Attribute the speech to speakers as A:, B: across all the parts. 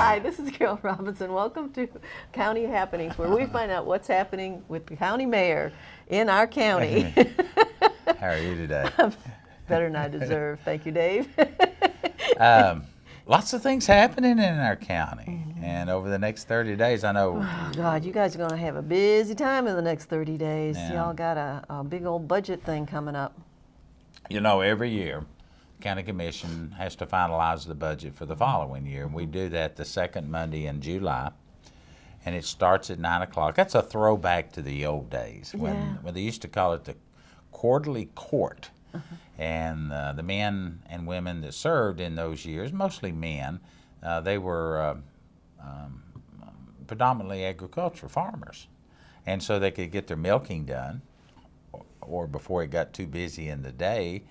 A: Hi, this is Carole Robinson. Welcome to County Happenings, where we find out what's happening with the county mayor in our county.
B: How are you today?
A: Better than I deserve. Thank you, Dave.
B: Lots of things happening in our county, and over the next 30 days, I know.
A: Oh, God, you guys are going to have a busy time in the next 30 days.
B: Yeah.
A: Y'all got a big old budget thing coming up.
B: You know, every year, County Commission has to finalize the budget for the following year. We do that the second Monday in July, and it starts at 9 o'clock. That's a throwback to the old days when they used to call it the quarterly court. And the men and women that served in those years, mostly men, they were predominantly agricultural farmers. And so they could get their milking done, or before it got too busy in the day,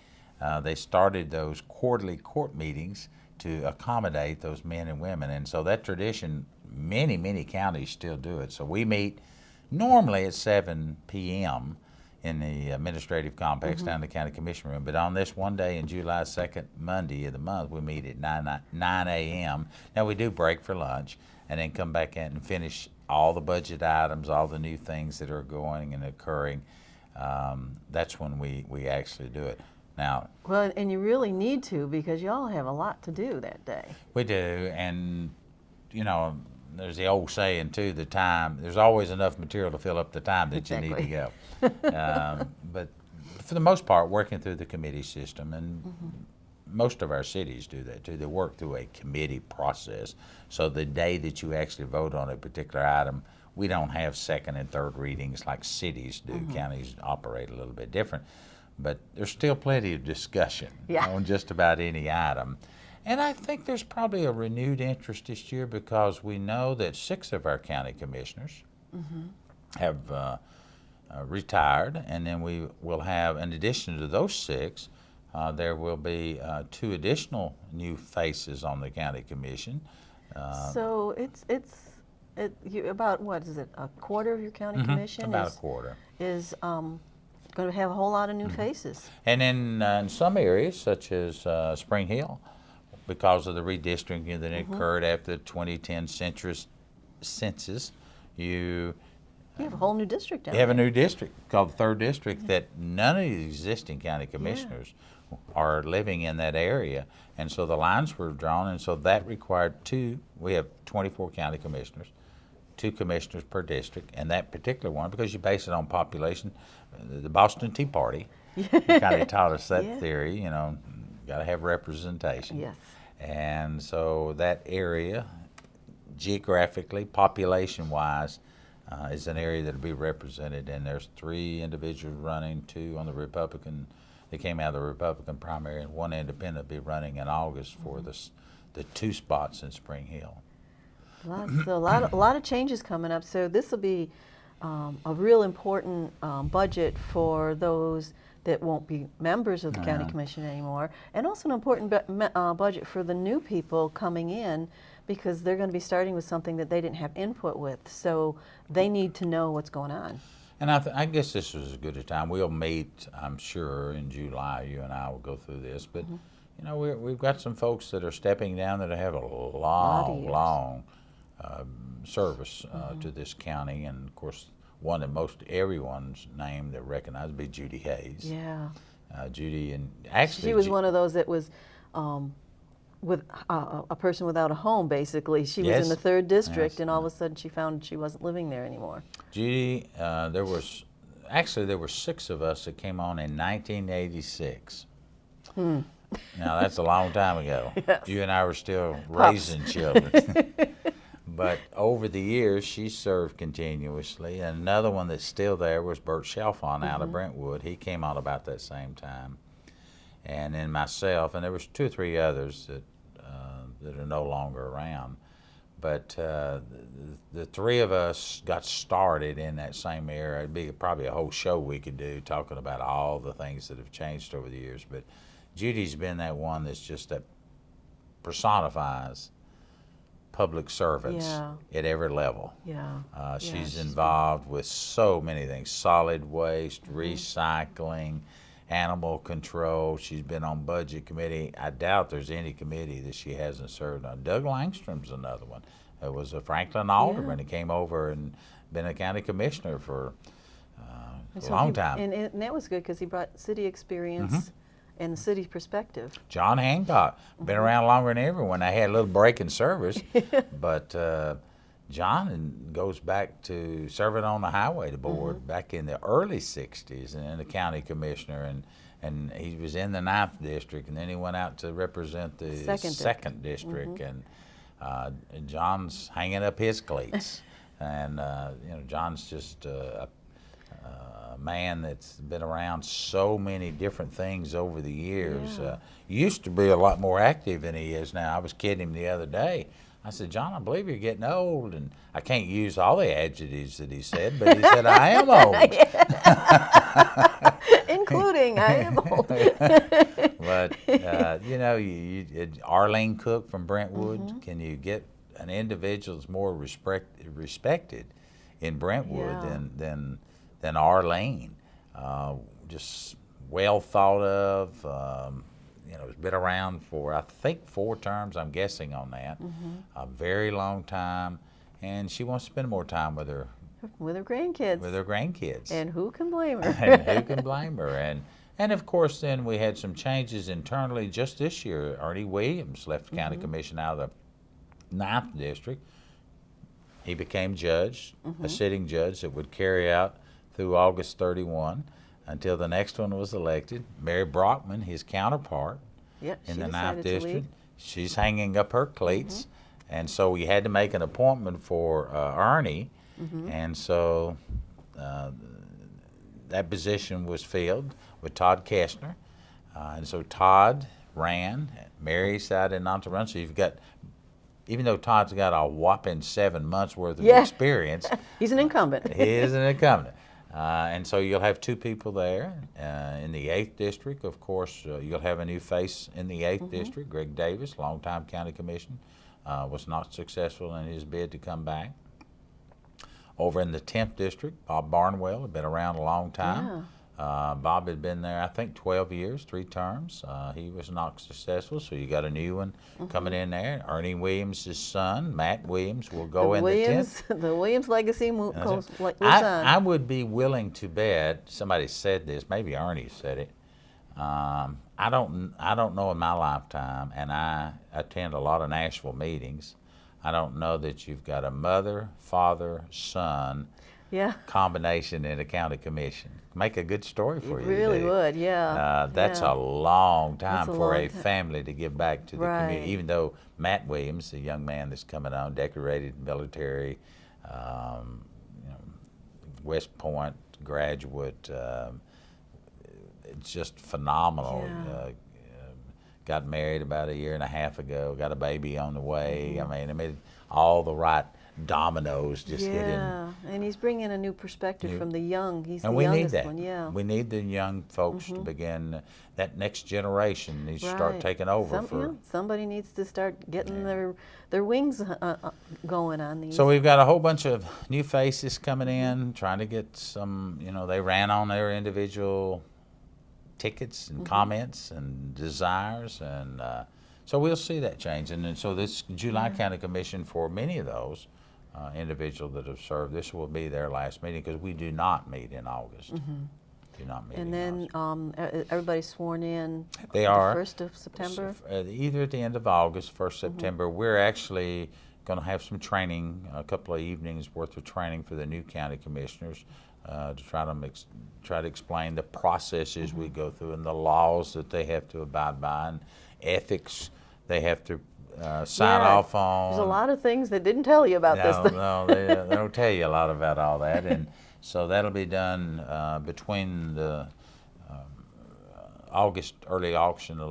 B: they started those quarterly court meetings to accommodate those men and women. And so that tradition, many counties still do it. So we meet normally at 7 p.m. in the administrative complex down in the county commission room. But on this one day in July, second Monday of the month, we meet at 9 a.m. Now we do break for lunch and then come back in and finish all the budget items, all the new things that are going and occurring. That's when we actually do it. Now,
A: Well, and you really need to, because y'all have a lot to do that day.
B: we do, and you know, there's the old saying too, there's always enough material to fill up the time that you need to go. But for the most part, working through the committee system, and most of our cities do that too. They work through a committee process. So the day that you actually vote on a particular item, we don't have second and third readings like cities do. Counties operate a little bit different. But there's still plenty of discussion on just about any item. And I think there's probably a renewed interest this year because we know that 6 of our county commissioners have retired, and then we will have, in addition to those 6, there will be 2 additional new faces on the county commission.
A: So it's about, what is it, a quarter of your county commission?
B: About a quarter.
A: Is going to have a whole lot of new faces.
B: And in some areas, such as Spring Hill, because of the redistricting that occurred after the 2010 census, you
A: have a whole new district down
B: have a
A: there.
B: new district called the 3rd District that none of the existing county commissioners are living in that area. And so the lines were drawn, and so that required we have 24 county commissioners, 2 commissioners per district, and that particular one, because you base it on population, the Boston Tea Party kind of taught us that theory, you know, got to have representation.
A: Yes.
B: And so that area, geographically, population-wise, is an area that will be represented, and there's 3 individuals running, 2 on the Republican. They came out of the Republican primary, and 1 independent will be running in August for the 2 spots in Spring Hill.
A: So a lot of changes coming up. So this will be a real important budget for those that won't be members of the county commission anymore, and also an important budget for the new people coming in, because they're going to be starting with something that they didn't have input with. So they need to know what's going on.
B: And I guess this was as good a time. We'll meet, I'm sure, in July. You and I will go through this, but you know, we've got some folks that are stepping down that have a long service to this county, and of course, one that most everyone's name that recognized would be Judy Hayes.
A: Yeah.
B: Judy, and actually
A: she was one of those that was with a person without a home, basically. She was in the 3rd District, and all of a sudden she found she wasn't living there anymore.
B: Judy, there were 6 of us that came on in 1986. Now that's a long time ago.
A: Yes.
B: You and I were still raising children. But over the years, she served continuously. And another one that's still there was Bert Shelfon out of Brentwood. He came on about that same time. And then myself, and there was 2 or 3 others that are no longer around. But the 3 of us got started in that same era. It'd be probably a whole show we could do talking about all the things that have changed over the years. But Judy's been that one that's just that personifies public servants at every level. She's involved with so many things: solid waste, recycling, animal control. She's been on budget committee. I doubt there's any committee that she hasn't served on. Doug Langstrom's another one. It was a Franklin alderman. He came over and been a county commissioner for a long time.
A: And that was good because he brought city experience and the city perspective.
B: John Hancock, been around longer than everyone. I had a little break in service, but John goes back to serving on the highway board back in the early 60s and the county commissioner, and he was in the 9th district, and then he went out to represent the 2nd district, and John's hanging up his cleats. And John's just a man that's been around so many different things over the years. Used to be a lot more active than he is now. I was kidding him the other day. I said, John, I believe you're getting old. And I can't use all the adjectives that he said, but he said, I am old.
A: Including, I am old.
B: But, Arlene Cook from Brentwood, can you get an individual that's more respected in Brentwood than Arlene? Just well thought of. Has been around for, I think, 4 terms, I'm guessing on that. A very long time. And she wants to spend more time with her grandkids.
A: And who can blame her?
B: And who can blame her? And of course, then we had some changes internally just this year. Ernie Williams left the county commission out of the 9th district. He became judge, a sitting judge that would carry out through August 31 until the next one was elected. Mary Brockman, his counterpart in the 9th district, she's hanging up her cleats. And so we had to make an appointment for Ernie. And so that position was filled with Todd Kestner. And so Todd ran. Mary decided not to run. So you've got, even though Todd's got a whopping 7 months worth of experience.
A: He's an incumbent.
B: He is an incumbent. And so you'll have 2 people there. In the 8th district, of course, you'll have a new face in the 8th district. Greg Davis, longtime county commissioner, was not successful in his bid to come back. Over in the 10th district, Bob Barnwell had been around a long time. Bob had been there, I think, 12 years, 3 terms. He was not successful, so you got a new one coming in there. Ernie Williams' son, Matt Williams, will go in the 10th.
A: The Williams legacy lives on.
B: I would be willing to bet, somebody said this, maybe Ernie said it. I don't know in my lifetime, and I attend a lot of Nashville meetings, I don't know that you've got a mother, father, son combination in a county commission. Make a good story for you.
A: It really would,
B: That's a long time for a family to give back to the community. Even though Matt Williams, the young man that's coming on, decorated military, West Point graduate, it's just phenomenal. Got married about 1.5 years ago, got a baby on the way. I mean, all the right dominoes just hit him.
A: And he's bringing a new perspective from the young. He's
B: and
A: the
B: we
A: youngest
B: need that.
A: one,
B: We need the young folks to begin, that next generation needs to start taking over.
A: Somebody needs to start getting their wings going on these.
B: So we've got a whole bunch of new faces coming in, trying to get some, they ran on their individual tickets and comments and desires, and so we'll see that change. And then, so this July County Commission, for many of those individuals that have served, this will be their last meeting because we do not meet in August. Do not meet.
A: And then everybody's sworn in.
B: They are
A: the 1st of September.
B: Either at the end of August, 1st September. We're actually going to have some training, a couple of evenings worth of training for the new county commissioners. To try to explain the processes we go through and the laws that they have to abide by and ethics they have to sign off on.
A: There's a lot of things they didn't tell you about this.
B: No, they don't tell you a lot about all that, and so that'll be done between the August election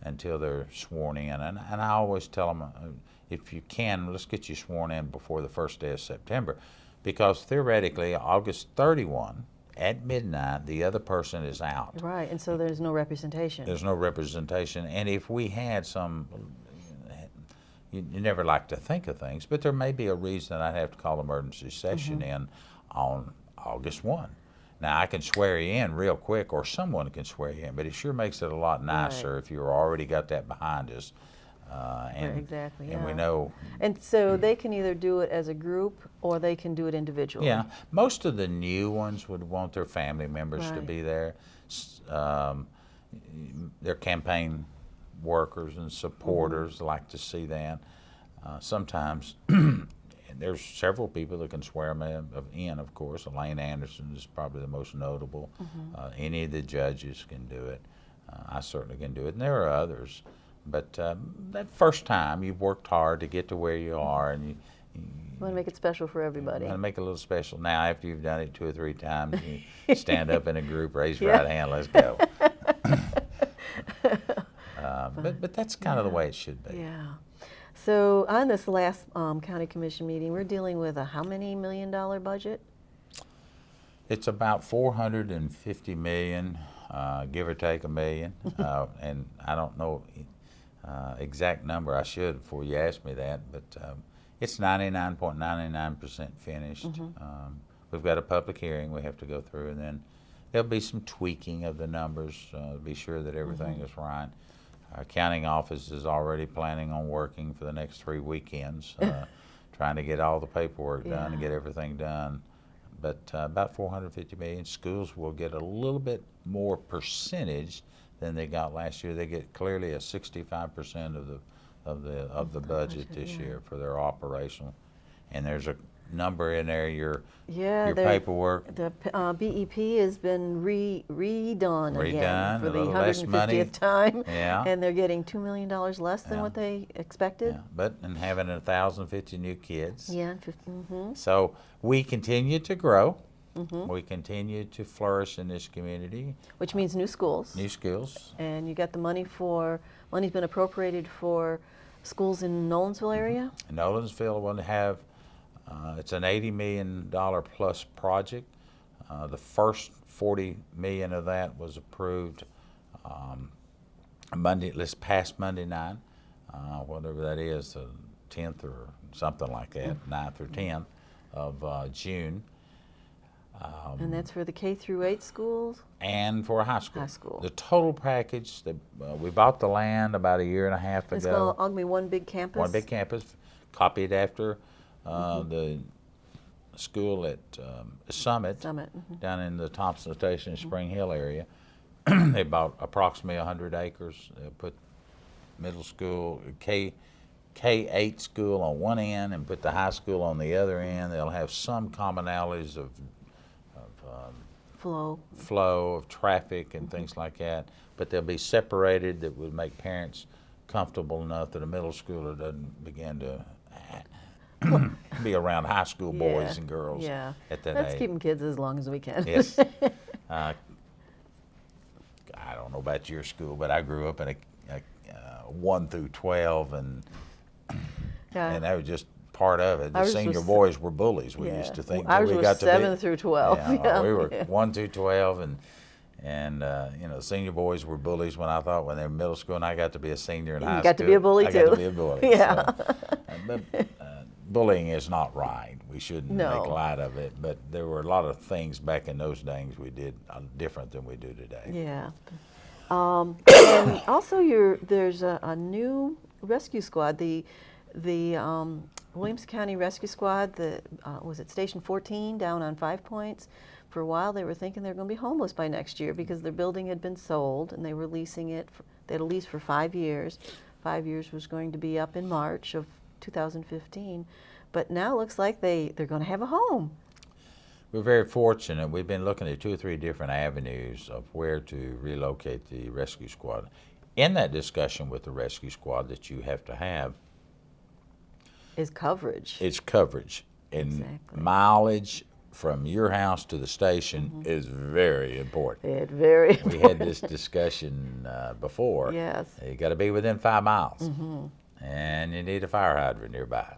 B: until they're sworn in, and I always tell them, if you can, let's get you sworn in before the first day of September. Because theoretically, August 31 at midnight, the other person is out.
A: Right, and so there's no representation.
B: There's no representation. And if we had some, you never like to think of things, but there may be a reason I'd have to call emergency session in on August 1. Now, I can swear you in real quick, or someone can swear you in, but it sure makes it a lot nicer if you've already got that behind us.
A: Right, exactly,
B: And we
A: yeah.
B: know,
A: And so they can either do it as a group or they can do it individually.
B: yeah, most of the new ones would want their family members to
A: Right.
B: be there. Their campaign workers and supporters like to see that. Sometimes there's several people that can swear them in, of course. Elaine Anderson is probably the most notable. Any of the judges can do it. I certainly can do it, and there are others. But that first time, you've worked hard to get to where you are, and you
A: Want to make it special for everybody.
B: want to make it a little special. Now, after you've done it 2 or 3 times, you stand up in a group, raise your
A: Yeah.
B: right hand, let's go. But that's kind of the way it should be.
A: Yeah. So on this last county commission meeting, we're dealing with a how many $1 million budget?
B: It's about 450 million, give or take $1 million, and I don't know exact number. I should before you ask me that, but it's 99.99% finished. We've got a public hearing we have to go through, and then there'll be some tweaking of the numbers to be sure that everything is right. Our accounting office is already planning on working for the next 3 weekends, trying to get all the paperwork done and get everything done. But about 450 million. Schools will get a little bit more percentage than they got last year. They get clearly a 65% of the budget this year for their operational. And there's a number in there, your paperwork.
A: The BEP has been redone again for
B: a
A: the
B: little less money.
A: 150th time.
B: Yeah.
A: And they're getting $2 million less than what they expected.
B: Yeah, but and having 1,050 new kids.
A: Yeah.
B: So we continue to grow. We continue to flourish in this community.
A: Which means new schools.
B: New schools.
A: And you got the money's been appropriated for schools in Nolensville area?
B: In Nolensville, we'll have, it's an $80 million plus project. The first $40 million of that was approved this past Monday night, whatever that is, the 10th or something like that, 9th or 10th of June.
A: And that's for the K through 8 schools?
B: And for a high school.
A: High school.
B: The total package, we bought the land about 1.5 years ago.
A: It's going to be one big campus?
B: One big campus, copied after the school at Summit. Down in the Thompson Station, Spring Hill area. They bought approximately 100 acres. They put middle school, K-8 school on one end and put the high school on the other end. They'll have some commonalities of flow of traffic and things like that, but they'll be separated that would make parents comfortable enough that a middle schooler doesn't begin to be around high school boys and girls at that
A: Let's
B: age.
A: keep them kids as long as we can.
B: Yes. I don't know about your school, but I grew up in a 1 through 12, and that was just part of it. The senior boys were bullies. We used to think
A: ours
B: we
A: was
B: got to
A: 7 through 12.
B: we were 1 through 12, and the senior boys were bullies when they were in middle school, and I got to be a senior in high school.
A: You got to be a bully too.
B: I got to be a bully.
A: Yeah.
B: But bullying is not right. We shouldn't make light of it. But there were a lot of things back in those days we did different than we do today.
A: Yeah. And also, there's a new rescue squad. The Williamson County Rescue Squad, was it Station 14 down on 5 Points? For a while, they were thinking they were going to be homeless by next year because their building had been sold and they were leasing it. They had a lease for 5 years. 5 years was going to be up in March of 2015. But now it looks like they're going to have a home.
B: We're very fortunate. We've been looking at 2 or 3 different avenues of where to relocate the rescue squad. In that discussion with the rescue squad that you have to have
A: is coverage.
B: It's coverage. And mileage from your house to the station is very important. We had this discussion before.
A: Yes.
B: You got to be within 5 miles. And you need a fire hydrant nearby.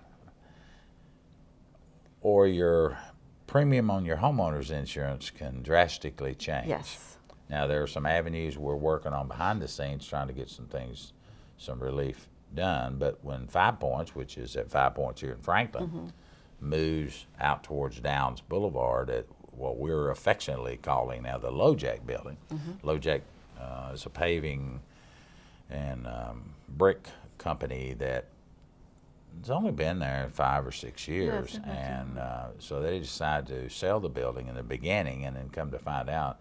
B: Or your premium on your homeowner's insurance can drastically change.
A: Yes.
B: Now, there are some avenues we're working on behind the scenes trying to get some relief done. But when 5 Points, which is at 5 Points here in Franklin, moves out towards Downs Boulevard, what we're affectionately calling now the LoJack building. LoJack is a paving and brick company that it's only been there 5 or 6 years, and so they decided to sell the building in the beginning, and then come to find out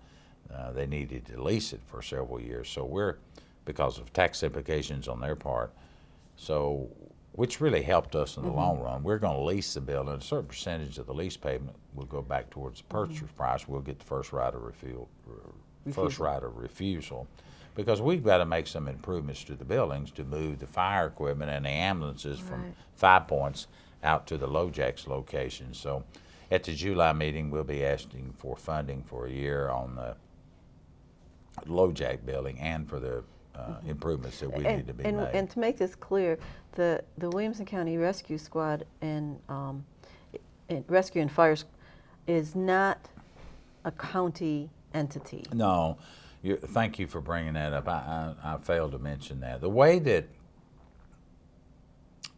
B: they needed to lease it for several years. So we're, because of tax implications on their part, so which really helped us in the long run. We're going to lease the building. A certain percentage of the lease payment will go back towards the purchase price. We'll get the first right of refusal, because we've got to make some improvements to the buildings to move the fire equipment and the ambulances from 5 Points out to the LoJack's location. So at the July meeting, we'll be asking for funding for a year on the LoJack building and for the improvements that we need to be made.
A: And to make this clear, the Williamson County Rescue Squad and Rescue and Fire is not a county entity.
B: No. Thank you for bringing that up. I failed to mention that. The way that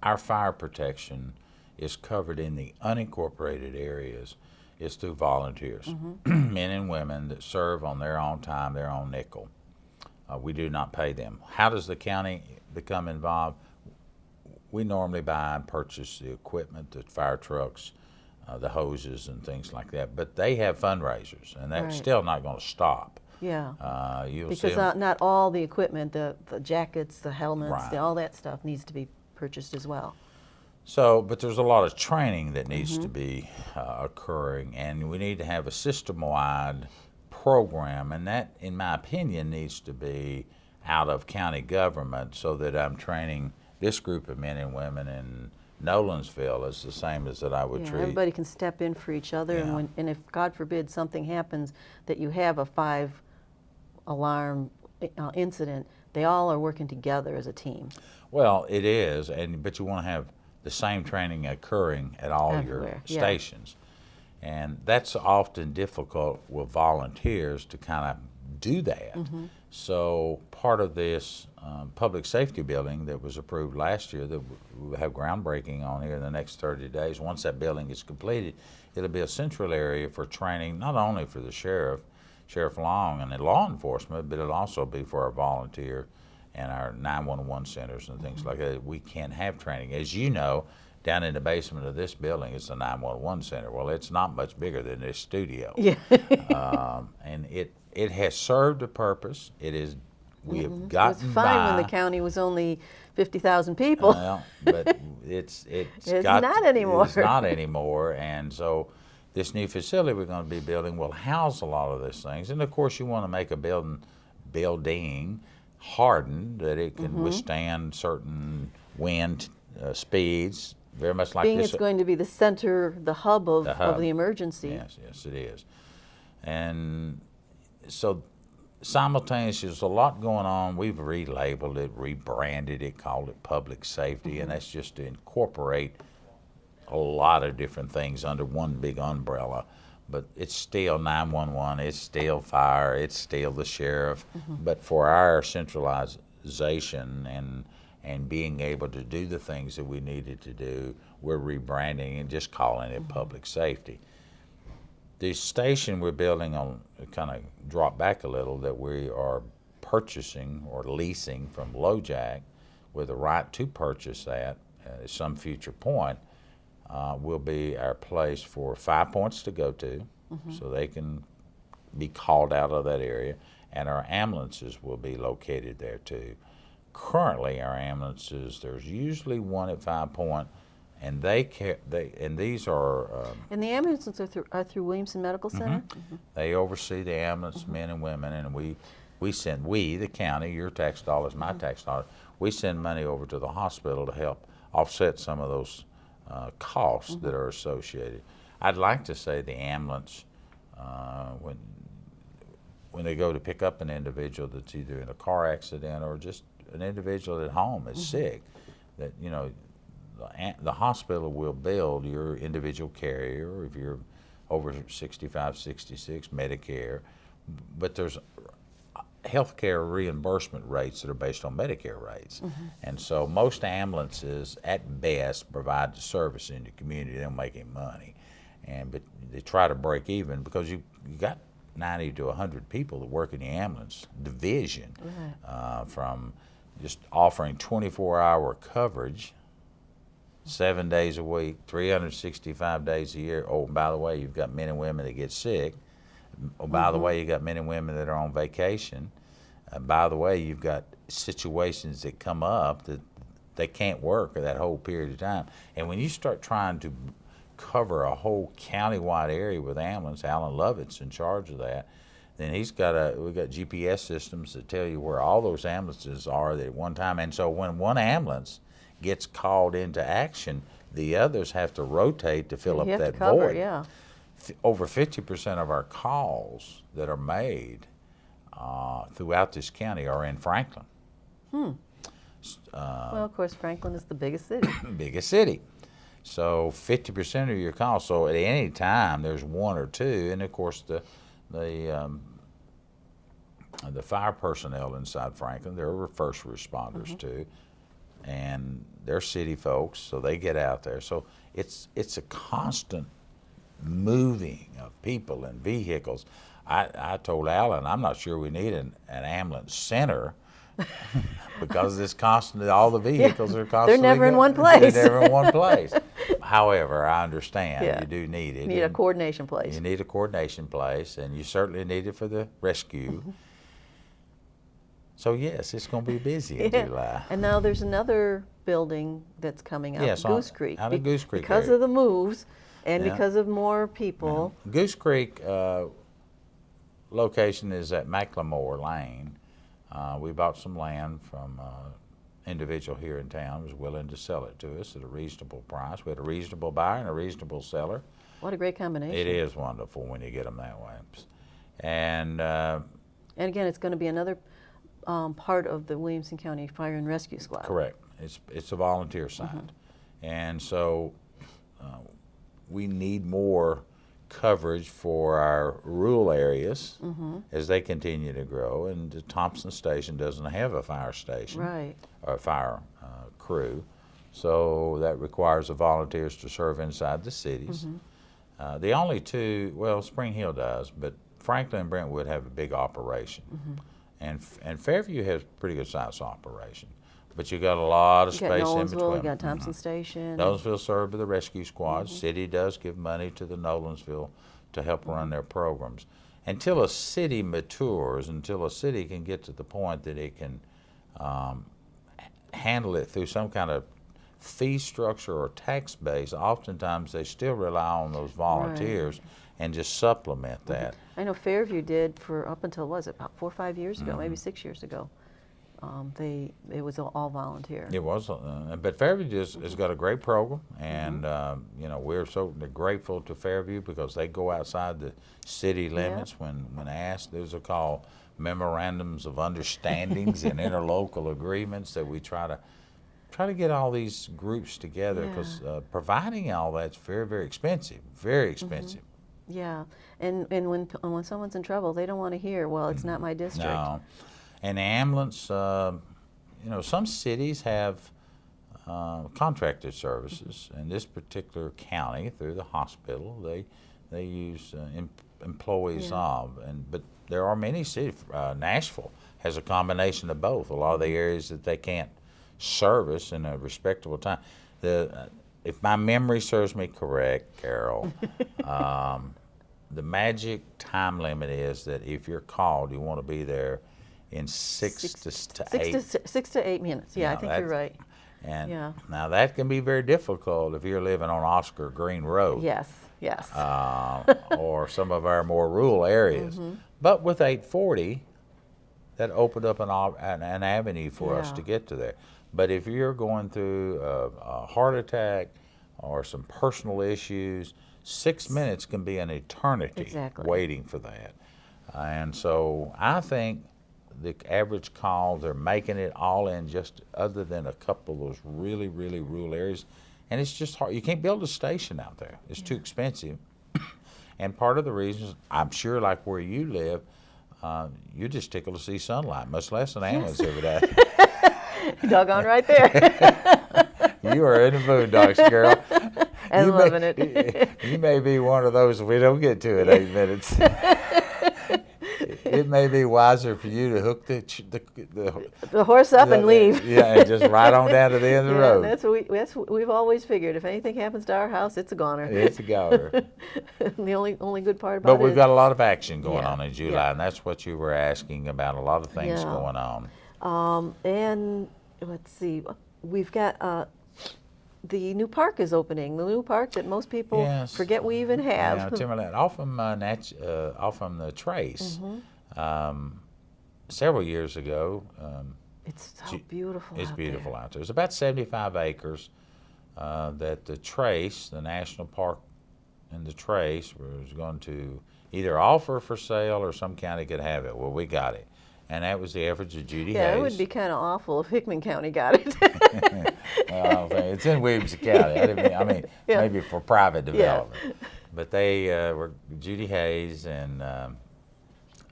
B: our fire protection is covered in the unincorporated areas is through volunteers, men and women that serve on their own time, their own nickel. We do not pay them. How does the county become involved? We normally buy and purchase the equipment, the fire trucks, the hoses and things like that, but they have fundraisers, and that's still not going to stop.
A: Yeah,
B: You'll
A: because not all the equipment, the jackets, the helmets,
B: Right.
A: all that stuff needs to be purchased as well.
B: So, but there's a lot of training that needs to be occurring, and we need to have a system-wide program, and that, in my opinion, needs to be out of county government, so that I'm training this group of men and women in Nolensville is the same as that I would treat.
A: Everybody can step in for each other, and if God forbid something happens that you have a 5-alarm incident, they all are working together as a team.
B: Well, it is, but you want to have the same training occurring at all
A: Everywhere,
B: your stations. And that's often difficult with volunteers to kind of do that. So part of this public safety building that was approved last year that we'll have groundbreaking on here in the next 30 days, once that building is completed, it'll be a central area for training, not only for the Sheriff Long and the law enforcement, but it'll also be for our volunteer and our 911 centers and things like that. We can have training. As you know, down in the basement of this building is the 911 center. Well, it's not much bigger than this studio. And it has served a purpose. It is, we have gotten
A: It was fine
B: by.
A: when the county was only 50,000 people.
B: Well, but it's
A: not anymore.
B: It's not anymore, and so this new facility we're going to be building will house a lot of these things. And of course, you want to make a building hardened that it can withstand certain wind speeds. Very much like
A: Being
B: this.
A: it's going to be the center, the hub of the emergency.
B: Yes, it is. And so simultaneously, there's a lot going on. We've relabeled it, rebranded it, called it public safety, and that's just to incorporate a lot of different things under one big umbrella. But it's still 911, it's still fire, it's still the sheriff. But for our centralization and being able to do the things that we needed to do, we're rebranding and just calling it public safety. The station we're building on, kind of drop back a little, that we are purchasing or leasing from LoJack with the right to purchase that at some future point, will be our place for 5 Points to go to, so they can be called out of that area, and our ambulances will be located there too. Currently, our ambulances, there's usually one at 5 Point, and these are.
A: And the ambulances are through Williamson Medical Center?
B: They oversee the ambulance men and women, and we send, the county, your tax dollars, my tax dollars, we send money over to the hospital to help offset some of those costs that are associated. I'd like to say the ambulance, when they go to pick up an individual that's either in a car accident or just an individual at home is sick, that, you know, the hospital will build your individual carrier if you're over 65, 66, Medicare, but there's healthcare reimbursement rates that are based on Medicare rates. And so most ambulances at best provide the service in the community. They don't make any money. but they try to break even because you got 90 to 100 people that work in the ambulance division, from just offering 24-hour coverage 7 days a week, 365 days a year. Oh, and by the way, you've got men and women that get sick. Oh, by the way, you got men and women that are on vacation. By the way, you've got situations that come up that they can't work for that whole period of time. And when you start trying to cover a whole county-wide area with ambulance, Alan Lovett's in charge of that, then we've got GPS systems that tell you where all those ambulances are at one time. And so when one ambulance gets called into action, the others have to rotate to fill up that void.
A: Yeah.
B: Over 50% of our calls that are made throughout this county are in Franklin.
A: Well, of course, Franklin is the biggest city.
B: Biggest city. So 50% of your calls. So at any time, there's one or two, and of course the fire personnel inside Franklin, they're first responders too, and they're city folks, so they get out there. So it's a constant moving of people and vehicles. I told Alan, I'm not sure we need an ambulance center because it's constantly, all the vehicles are constantly.
A: They're never in one place.
B: They're never in one place. However, I understand you do need it.
A: You need a coordination place.
B: You need a coordination place, and you certainly need it for the rescue. So yes, it's going to be busy in July.
A: And now there's another building that's coming out, Goose Creek.
B: Out of Goose Creek
A: because
B: area.
A: of the moves and because of more people.
B: Goose Creek location is at McLemore Lane. We bought some land from an individual here in town who was willing to sell it to us at a reasonable price. We had a reasonable buyer and a reasonable seller.
A: What a great combination.
B: It is wonderful when you get them that way. And
A: again, it's going to be another part of the Williamson County Fire and Rescue Squad.
B: Correct. It's a volunteer side. And so we need more coverage for our rural areas as they continue to grow. And the Thompson Station doesn't have a fire station or a fire crew, so that requires the volunteers to serve inside the cities. The only two, well, Spring Hill does, but Franklin and Brentwood have a big operation, and Fairview has a pretty good sized operation. But you got a lot of space in between.
A: You got Thompson Station.
B: Nolensville served by the rescue squad. City does give money to the Nolensville to help run their programs. Until a city matures, until a city can get to the point that it can handle it through some kind of fee structure or tax base, oftentimes they still rely on those volunteers and just supplement that.
A: I know Fairview did for up until, about 4 or 5 years ago, maybe 6 years ago. It was all volunteer.
B: It was, but Fairview has got a great program, and we're so grateful to Fairview because they go outside the city limits when asked. Those are called memorandums of understandings and interlocal agreements that we try to get all these groups together because providing all that's very, very expensive, very expensive.
A: Yeah, and when someone's in trouble, they don't want to hear, well, it's not my district.
B: No. And the ambulance, some cities have contracted services. In this particular county, through the hospital, they use employees of. But there are many cities. Nashville has a combination of both. A lot of the areas that they can't service in a respectable time. If my memory serves me correct, Carole, the magic time limit is that if you're called, you want to be there in 6 to 8 minutes.
A: Yeah, I think you're right.
B: And now that can be very difficult if you're living on Oscar Green Road.
A: Yes.
B: Or some of our more rural areas. But with 840, that opened up an avenue for us to get to there. But if you're going through a heart attack or some personal issues, 6 minutes can be an eternity waiting for that. And so I think the average calls, they're making it all in just other than a couple of those really, really rural areas. And it's just hard. You can't build a station out there. It's too expensive. And part of the reason, I'm sure like where you live, you're just tickled to see sunlight, much less an ambulance every day.
A: Doggone right there.
B: You are in the boondocks, Carole.
A: and loving it.
B: You may be one of those, we don't get to it 8 minutes. It may be wiser for you to hook
A: the horse up and leave.
B: Yeah, and just ride on down to the end of the road.
A: That's what we've always figured. If anything happens to our house, it's a goner.
B: It's a goner.
A: The only good part about it.
B: But we've got a lot of action going on in July,
A: yeah.
B: and that's what you were asking about. A lot of things going on.
A: And let's see, we've got the new park is opening. The new park that most people forget we even have.
B: Yeah, Timberland, off from the Trace. Several years ago.
A: It's so beautiful.
B: It's beautiful out there. It's about 75 acres that the Trace, the national park in the Trace, was going to either offer for sale or some county could have it. Well, we got it. And that was the efforts of Judy Hayes.
A: Yeah, it would be kind of awful if Hickman County got it.
B: Well, it's in Williamson County. I mean, maybe for private development. Yeah. But they were, Judy Hayes and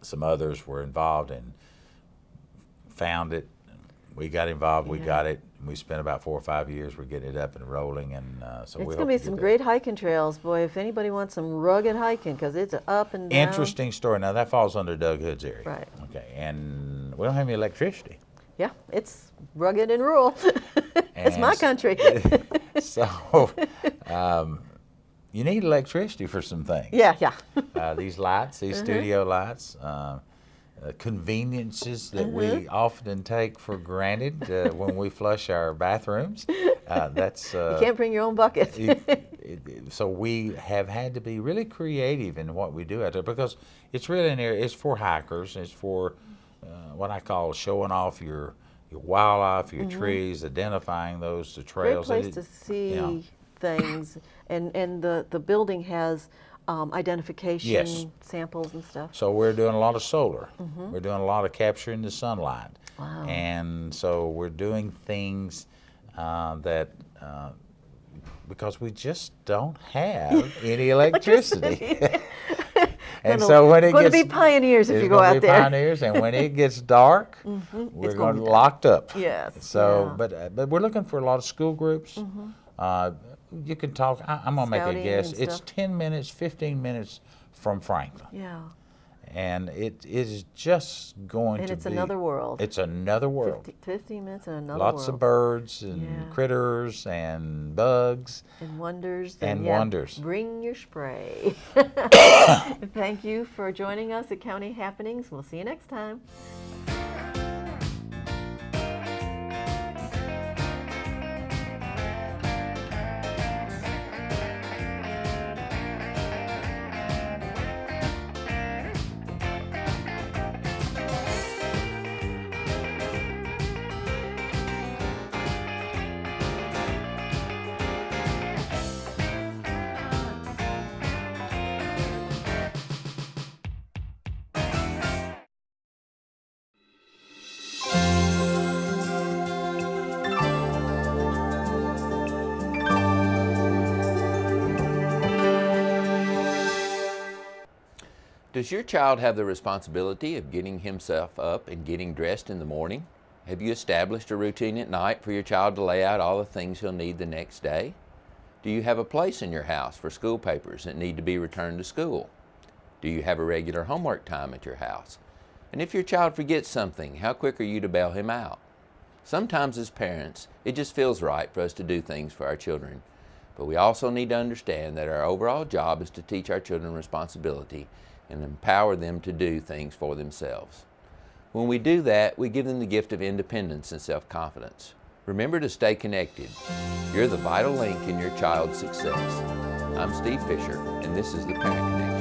B: some others were involved and found it. We got involved, we got it. We spent about 4 or 5 years. We're getting it up and rolling, and so
A: it's going to be some great hiking trails, boy. If anybody wants some rugged hiking, because it's up and down.
B: Interesting story. Now that falls under Doug Hood's area.
A: Right.
B: Okay, and we don't have any electricity.
A: Yeah, it's rugged and rural. It's my country.
B: So you need electricity for some things.
A: Yeah.
B: These lights, these studio lights. Conveniences that we often take for granted when we flush our bathrooms. That's
A: you can't bring your own bucket.
B: So we have had to be really creative in what we do out there, because it's really an area. It's for hikers. It's for what I call showing off your wildlife, your trees, identifying those, the trails.
A: Great place to see things, and the building has identification samples and stuff.
B: So we're doing a lot of solar. We're doing a lot of capturing the sunlight.
A: Wow.
B: And so we're doing things that, because we just don't have any electricity. And so when it
A: gets...
B: It's
A: going to be pioneers if you go out there.
B: Pioneers, and when it gets dark, we're going to be locked up.
A: Yes.
B: So, but we're looking for a lot of school groups. You can talk, I'm going to make a guess, it's 10 minutes, 15 minutes from Franklin.
A: Yeah.
B: And it is just going to be...
A: And it's another world.
B: It's another world.
A: 15 minutes in another world.
B: Lots of birds and critters and bugs.
A: And wonders.
B: And wonders.
A: Bring your spray. Thank you for joining us at County Happenings. We'll see you next time.
C: Does your child have the responsibility of getting himself up and getting dressed in the morning? Have you established a routine at night for your child to lay out all the things he'll need the next day? Do you have a place in your house for school papers that need to be returned to school? Do you have a regular homework time at your house? And if your child forgets something, how quick are you to bail him out? Sometimes as parents, it just feels right for us to do things for our children. But we also need to understand that our overall job is to teach our children responsibility and empower them to do things for themselves. When we do that, we give them the gift of independence and self-confidence. Remember to stay connected. You're the vital link in your child's success. I'm Steve Fisher, and this is The Parent Connection.